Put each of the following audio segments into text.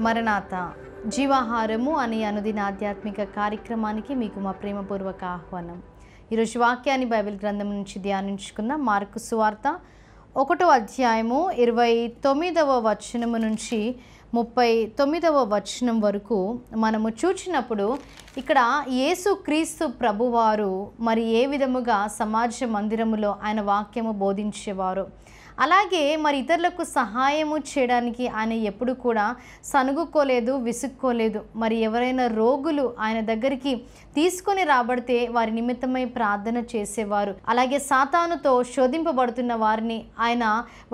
మరణాత జీవాహారము అనే అనుదిన ఆధ్యాత్మిక కార్యక్రమానికి మీకు మా ప్రేమపూర్వక ఆహ్వానం. ఈరోజు వాక్యాన్ని బైబిల్ గ్రంథం నుంచి ధ్యానించుకుందాం. మార్కు సువార్త 1వ అధ్యాయము 29వ వచనము నుంచి 39వ వచనం వరకు మనము చూచినప్పుడు ఇక్కడ యేసుక్రీస్తు ప్రభువారు మరి ఏ విధముగా సమాజ మందిరములో ఆయన వాక్యము బోధించేవారు, అలాగే మరి ఇతరులకు సహాయము చేయడానికి ఆయన ఎప్పుడు కూడా సనుగుకోలేదు, విసుక్కోలేదు. మరి ఎవరైనా రోగులు ఆయన దగ్గరికి తీసుకొని రాబడితే వారి నిమిత్తమై ప్రార్థన చేసేవారు. అలాగే సాతానుతో శోధింపబడుతున్న వారిని ఆయన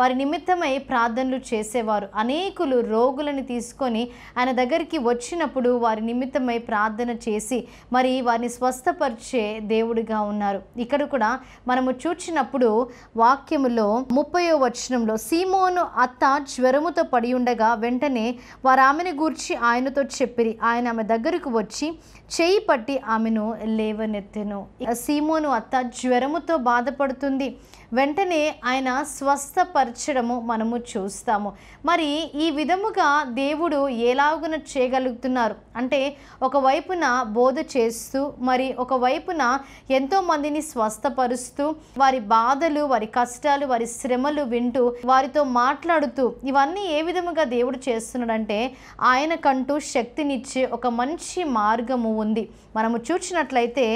వారి నిమిత్తమై ప్రార్థనలు చేసేవారు. అనేకులు రోగులను తీసుకొని ఆయన దగ్గరికి వచ్చినప్పుడు వారి నిమిత్తమై ప్రార్థన చేసి మరి వారిని స్వస్థపరిచే దేవుడిగా ఉన్నారు. ఇక్కడ కూడా మనము చూచినప్పుడు వాక్యములో 30వ వచనంలో సీమోను అత్త జ్వరముతో పడి ఉండగా వెంటనే వారు ఆమెను గూర్చి ఆయనతో చెప్పిరి. ఆయన ఆమె దగ్గరకు వచ్చి చేయి పట్టి ఆమెను లేవనెత్తెను. సీమోను అత్త జ్వరముతో బాధపడుతుంది. వెంటనే ఆయన స్వస్థపరచడము మనము చూస్తాము. మరి ఈ విధముగా దేవుడు ఎలాగున చేయగలుగుతున్నారు అంటే, ఒకవైపున బోధ చేస్తూ మరి ఒకవైపున ఎంతోమందిని స్వస్థపరుస్తూ వారి బాధలు, వారి కష్టాలు, వారి శ్రమలు వింటూ వారితో మాట్లాడుతూ ఇవన్నీ ఏ విధముగా దేవుడు చేస్తున్నాడంటే, ఆయనకంటూ శక్తినిచ్చే ఒక మంచి మార్గము ఉంది. మనము చూసినట్లయితే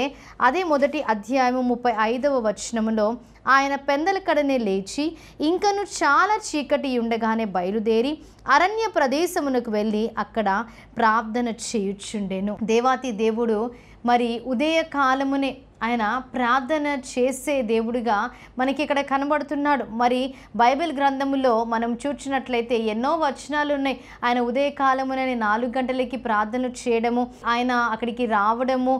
అదే మొదటి అధ్యాయము 35వ వచనములో ఆయన పెందలకడనే లేచి ఇంకను చాలా చీకటి ఉండగానే బయలుదేరి అరణ్య ప్రదేశమునకు వెళ్ళి అక్కడ ప్రార్థన చేయుచుండెను. దేవాతి దేవుడు మరి ఉదయ కాలమునే ఆయన ప్రార్థన చేసే దేవుడిగా మనకి ఇక్కడ కనబడుతున్నాడు. మరి బైబిల్ గ్రంథములో మనం చూసినట్లయితే ఎన్నో వచనాలు ఉన్నాయి. ఆయన ఉదయకాలమునని 4 గంటలకి ప్రార్థనలు చేయడము, ఆయన అక్కడికి రావడము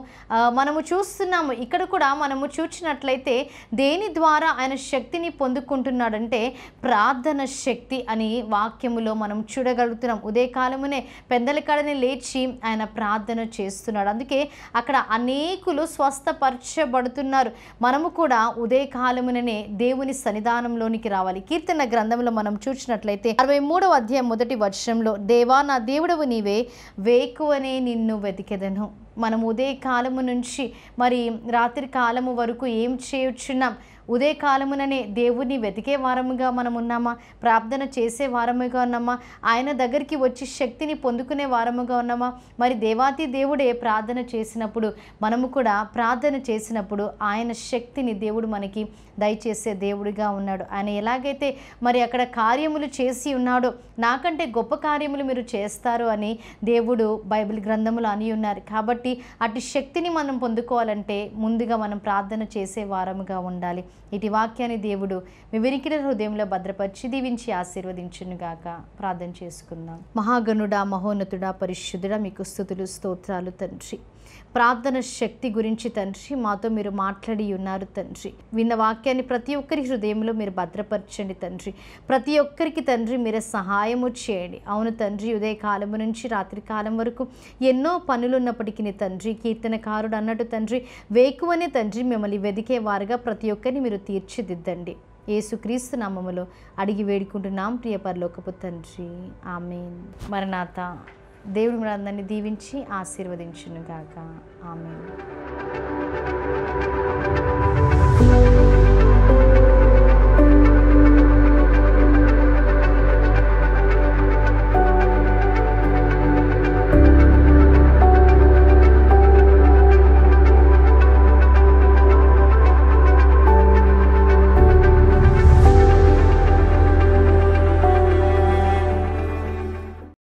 మనము చూస్తున్నాము. ఇక్కడ కూడా మనము చూసినట్లయితే దేని ద్వారా ఆయన శక్తిని పొందుకుంటున్నాడంటే ప్రార్థన శక్తి అని వాక్యములో మనం చూడగలుగుతున్నాం. ఉదయకాలమునే పెందలకాడని లేచి ఆయన ప్రార్థన చేస్తున్నాడు. అందుకే అక్కడ అనేకులు స్వస్థపరచబడుతున్నారు. మనము కూడా ఉదయకాలముననే దేవుని సన్నిధానంలోనికి రావాలి. కీర్తన గ్రంథంలో మనం చూసినట్లయితే 63వ అధ్యాయం 1వ వచనంలో దేవా నా దేవుడవు నీవే, వేకువనే నిన్ను వెతికెదను. మనం ఉదయకాలము నుంచి మరి రాత్రి కాలము వరకు ఏం చేయొచ్చున్నాం? ఉదయకాలముననే దేవుని వెతికే వారముగా మనం ఉన్నామా? ప్రార్థన చేసే వారముగా ఉన్నామా? ఆయన దగ్గరికి వచ్చి శక్తిని పొందుకునే వారముగా ఉన్నామా? మరి దేవాతి దేవుడే ప్రార్థన చేసినప్పుడు మనము కూడా ప్రార్థన చేసినప్పుడు ఆయన శక్తిని దేవుడు మనకి దయచేసే దేవుడిగా ఉన్నాడు. ఆయన ఎలాగైతే మరి అక్కడ కార్యములు చేసి ఉన్నాడో నాకంటే గొప్ప కార్యములు మీరు చేస్తారు అని దేవుడు బైబిల్ గ్రంథములు అని ఉన్నారు. కాబట్టి అటు శక్తిని మనం పొందుకోవాలంటే ముందుగా మనం ప్రార్థన చేసే వారముగా ఉండాలి. ఇటు వాక్యాన్ని దేవుడు మీ వినికిడి హృదయంలో భద్రపరిచి దీవించి ఆశీర్వదించునుగాక. ప్రార్థన చేసుకుందాం. మహాగణుడా, మహోన్నతుడా, పరిశుద్ధుడా, మీకు స్తుతులు స్తోత్రాలు తండ్రి. ప్రార్థన శక్తి గురించి తండ్రి మాతో మీరు మాట్లాడి ఉన్నారు తండ్రి. విన్న వాక్యాన్ని ప్రతి ఒక్కరి హృదయంలో మీరు భద్రపరచండి తండ్రి. ప్రతి ఒక్కరికి తండ్రి మీరు సహాయము చేయండి. అవును తండ్రి, ఉదయకాలము నుంచి రాత్రి కాలం వరకు ఎన్నో పనులు ఉన్నప్పటికీ తండ్రి కీర్తనకారుడు అన్నట్టు తండ్రి వేకువనే తండ్రి మిమ్మల్ని వెదికే వారుగా ప్రతి ఒక్కరిని మీరు తీర్చిదిద్దండి. యేసుక్రీస్తు నామములో అడిగి వేడుకుంటున్నాం ప్రియ పరలోకపు తండ్రి, ఆమేన్. మరణాత. దేవుడు మనందరినీ దీవించి ఆశీర్వదించునుగాక. ఆమేన్.